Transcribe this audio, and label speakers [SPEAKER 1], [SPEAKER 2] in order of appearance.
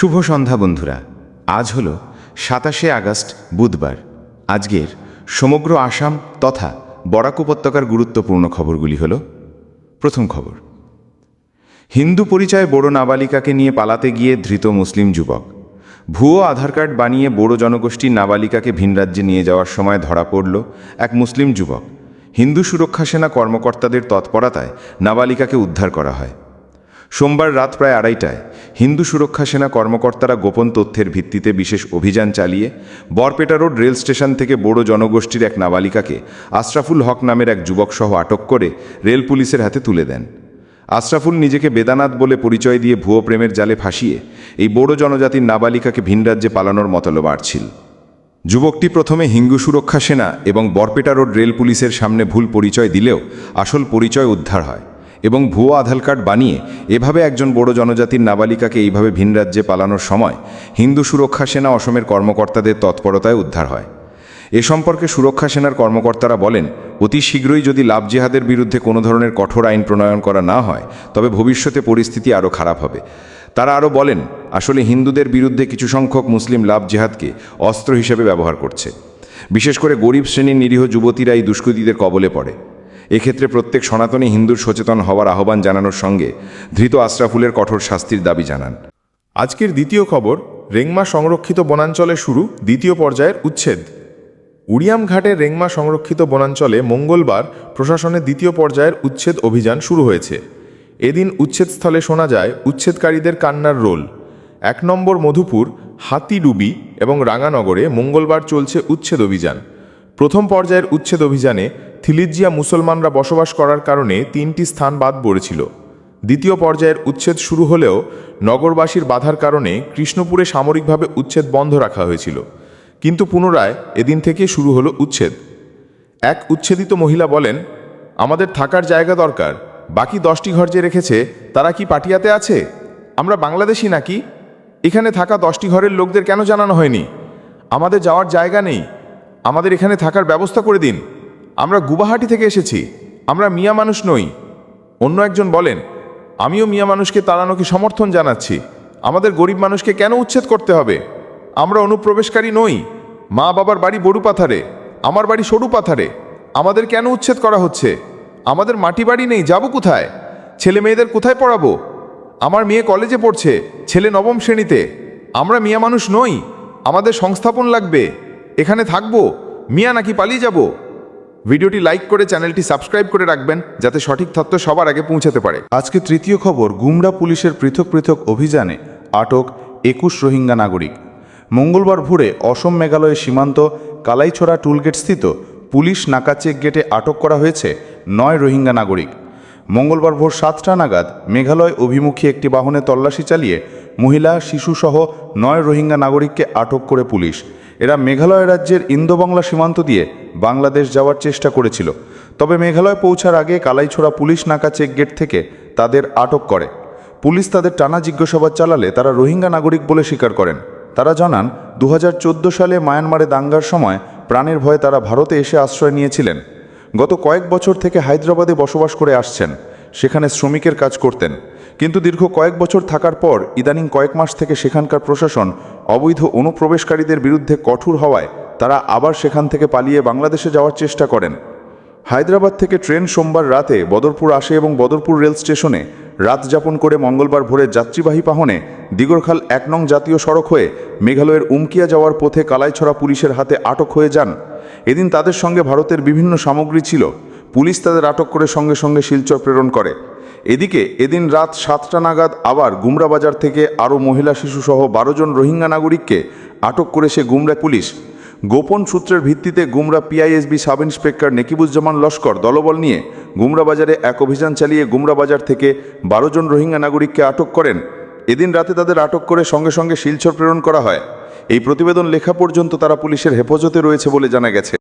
[SPEAKER 1] শুভ সন্ধ্যা বন্ধুরা। আজ হল 27শে আগস্ট বুধবার। আজকের সমগ্র আসাম তথা বরাক উপত্যকার গুরুত্বপূর্ণ খবরগুলি হল: প্রথম খবর, হিন্দু পরিচয় বোড়ো নাবালিকাকে নিয়ে পালাতে গিয়ে ধৃত মুসলিম যুবক। ভুয়ো আধার কার্ড বানিয়ে বোড়ো জনগোষ্ঠীর নাবালিকাকে ভিন রাজ্যে নিয়ে যাওয়ার সময় ধরা পড়ল এক মুসলিম যুবক। হিন্দু সুরক্ষা সেনা কর্মকর্তাদের তৎপরতায় নাবালিকাকে উদ্ধার করা হয়। সোমবার রাত প্রায় 2:30টায় হিন্দু সুরক্ষা সেনা কর্মকর্তারা গোপন তথ্যের ভিত্তিতে বিশেষ অভিযান চালিয়ে বরপেটা রোড রেল স্টেশন থেকে বোড়ো জনগোষ্ঠীর এক নাবালিকাকে আশরাফুল হক নামের এক যুবকসহ আটক করে রেল পুলিশের হাতে তুলে দেন। আশরাফুল নিজেকে বেদানাথ বলে পরিচয় দিয়ে ভুয়ো প্রেমের জালে ফাঁসিয়ে এই বোড়ো জনজাতির নাবালিকাকে ভিন রাজ্যে পালানোর মতলব আঁটছিল। যুবকটি প্রথমে হিন্দু সুরক্ষা সেনা এবং বরপেটা রোড রেল পুলিশের সামনে ভুল পরিচয় দিলেও আসল পরিচয় উদ্ধার হয় এবং ভুয়ো আধার কার্ড বানিয়ে এভাবে একজন বোড়ো জনজাতির নাবালিকাকে এইভাবে ভিন রাজ্যে পালানোর সময় হিন্দু সুরক্ষা সেনা অসমের কর্মকর্তাদের তৎপরতায় উদ্ধার হয়। এ সম্পর্কে সুরক্ষা সেনার কর্মকর্তারা বলেন, অতি শীঘ্রই যদি লাভ জেহাদের বিরুদ্ধে কোনো ধরনের কঠোর আইন প্রণয়ন করা না হয় তবে ভবিষ্যতে পরিস্থিতি আরও খারাপ হবে। তারা আরও বলেন, আসলে হিন্দুদের বিরুদ্ধে কিছু সংখ্যক মুসলিম লাভ জেহাদকে অস্ত্র হিসেবে ব্যবহার করছে। বিশেষ করে গরিব শ্রেণীর নিরীহ যুবতীরা এই দুষ্কৃতীদের কবলে পড়ে। এক্ষেত্রে প্রত্যেক সনাতনী হিন্দুর সচেতন হওয়ার আহ্বান জানানোর সঙ্গে ধৃত আশরাফুলের কঠোর শাস্তির দাবি জানান।
[SPEAKER 2] আজকের দ্বিতীয় খবর, রেংমা সংরক্ষিত বনাঞ্চলে শুরু দ্বিতীয় পর্যায়ের উচ্ছেদ। উড়িয়াম ঘাটের রেংমা সংরক্ষিত বনাঞ্চলে মঙ্গলবার প্রশাসনের দ্বিতীয় পর্যায়ের উচ্ছেদ অভিযান শুরু হয়েছে। এদিন উচ্ছেদস্থলে শোনা যায় উচ্ছেদকারীদের কান্নার রোল। 1 নম্বর মধুপুর, হাতিডুবি এবং রাঙানগরে মঙ্গলবার চলছে উচ্ছেদ অভিযান। প্রথম পর্যায়ের উচ্ছেদ অভিযানে থিলিজিয়া মুসলমানরা বসবাস করার কারণে 3টি স্থান বাদ পড়েছিল। দ্বিতীয় পর্যায়ের উচ্ছেদ শুরু হলেও নগরবাসীর বাধার কারণে কৃষ্ণপুরে সামরিকভাবে উচ্ছেদ বন্ধ রাখা হয়েছিল, কিন্তু পুনরায় এদিন থেকে শুরু হলো উচ্ছেদ। এক উচ্ছেদিত মহিলা বলেন, আমাদের থাকার জায়গা দরকার, বাকি 10টি ঘর যে রেখেছে তারা কি পাটিয়াতে আছে? আমরা বাংলাদেশি নাকি? এখানে থাকা 10টি ঘরের লোকদের কেন জানানো হয়নি? আমাদের যাওয়ার জায়গা নেই, আমাদের এখানে থাকার ব্যবস্থা করে দিন। আমরা গুয়াহাটি থেকে এসেছি, আমরা মিয়া মানুষ নই। অন্য একজন বলেন, আমিও মিয়া মানুষকে তাড়ানোকে সমর্থন জানাচ্ছি। আমাদের গরিব মানুষকে কেন উচ্ছেদ করতে হবে? আমরা অনুপ্রবেশকারী নই। মা বাবার বাড়ি বড়ু পাথারে, আমার বাড়ি সরু পাথারে। আমাদের কেন উচ্ছেদ করা হচ্ছে? আমাদের মাটি বাড়ি নেই, যাব কোথায়? ছেলে মেয়েদের কোথায় পড়াবো? আমার মেয়ে কলেজে পড়ছে, ছেলে 9ম শ্রেণীতে। আমরা মিয়া মানুষ নই, আমাদের সংস্থাপন লাগবে। এখানে থাকবো, মিয়া নাকি পালিয়ে যাব? ভিডিওটি লাইক করে চ্যানেলটি সাবস্ক্রাইব করে রাখবেন যাতে সঠিক তথ্য সবার আগে পৌঁছাতে পারে।
[SPEAKER 3] আজকে তৃতীয় খবর, গুমরা পুলিশের পৃথক পৃথক অভিযানে আটক 21 রোহিঙ্গা নাগরিক। মঙ্গলবার ভোরে অসম মেঘালয় সীমান্ত কালাইছড়া টুলগেট স্থিত পুলিশ নাকা চেক গেটে আটক করা হয়েছে 9 রোহিঙ্গা নাগরিক। মঙ্গলবার ভোর 7টা নাগাদ মেঘালয় অভিমুখী একটি বাহনে তল্লাশি চালিয়ে মহিলা শিশুসহ 9 রোহিঙ্গা নাগরিককে আটক করে পুলিশ। এরা মেঘালয় রাজ্যের ইন্দোবাংলা সীমান্ত দিয়ে বাংলাদেশ যাওয়ার চেষ্টা করেছিল, তবে মেঘালয় পৌঁছার আগে কালাইছড়া পুলিশ নাকা চেক গেট থেকে তাদের আটক করে। পুলিশ তাদের টানা জিজ্ঞাসাবাদ চালালে তারা রোহিঙ্গা নাগরিক বলে স্বীকার করেন। তারা জানান, 2014 সালে মায়ানমারে দাঙ্গার সময় প্রাণের ভয়ে তারা ভারতে এসে আশ্রয় নিয়েছিলেন। গত কয়েক বছর থেকে হায়দ্রাবাদে বসবাস করে আসছেন, সেখানে শ্রমিকের কাজ করতেন। কিন্তু দীর্ঘ কয়েক বছর থাকার পর ইদানিং কয়েক মাস থেকে সেখানকার প্রশাসন অবৈধ অনুপ্রবেশকারীদের বিরুদ্ধে কঠোর হওয়ায় তারা আবার সেখান থেকে পালিয়ে বাংলাদেশে যাওয়ার চেষ্টা করেন। হায়দ্রাবাদ থেকে ট্রেন সোমবার রাতে বদরপুর আসে এবং বদরপুর রেল স্টেশনে রাত যাপন করে মঙ্গলবার ভোরে যাত্রীবাহী বাহনে দিগরখাল 1 নং জাতীয় সড়ক হয়ে মেঘালয়ের উমকিয়া যাওয়ার পথে কালাইছড়া পুলিশের হাতে আটক হয়ে যান। এদিন তাদের সঙ্গে ভারতের বিভিন্ন সামগ্রী ছিল। পুলিশ তাদের আটক করে সঙ্গে সঙ্গে শিলচর প্রেরণ করে। এদিকে এদিন রাত 7টা নাগাদ আবার গুমরা বাজার থেকে আরও মহিলা শিশুসহ 12 জন রোহিঙ্গা নাগরিককে আটক করেছে গুমরা পুলিশ। গোপন সূত্রের ভিত্তিতে গুমরা পিআইএসবি সাব ইন্সপেক্টর নেকিবুজ্জামান লস্কর দলবল নিয়ে গুমরা বাজারে এক অভিযান চালিয়ে গুমরা বাজার থেকে 12 জন রোহিঙ্গা নাগরিককে আটক করেন। এদিন রাতে তাদের আটক করে সঙ্গে সঙ্গে শিলচর প্রেরণ করা হয়। এই প্রতিবেদন লেখা পর্যন্ত তারা পুলিশের হেফাজতে রয়েছে বলে জানা গেছে।